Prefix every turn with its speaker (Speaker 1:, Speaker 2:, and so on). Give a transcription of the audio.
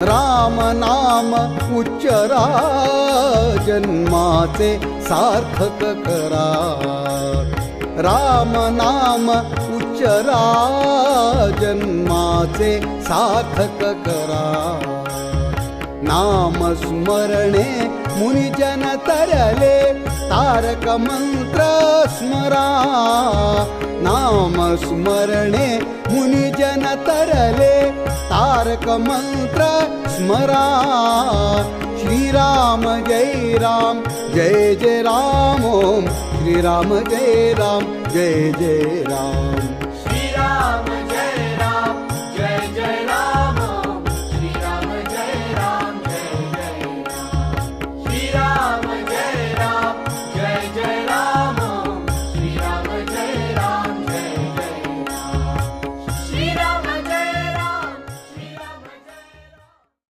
Speaker 1: राम नाम उच्चरा जन्माचे सार्थक करा. राम नाम उच्चरा जन्माचे सार्थक करा. नाम स्मरणे मुनिजन तरले तारक मंत्र स्मरा. नाम स्मरणे मुनिजन तरले तारक मंत्र स्मरा. श्रीराम जय राम जय जय राम. ओम श्रीराम जय राम जय जय राम.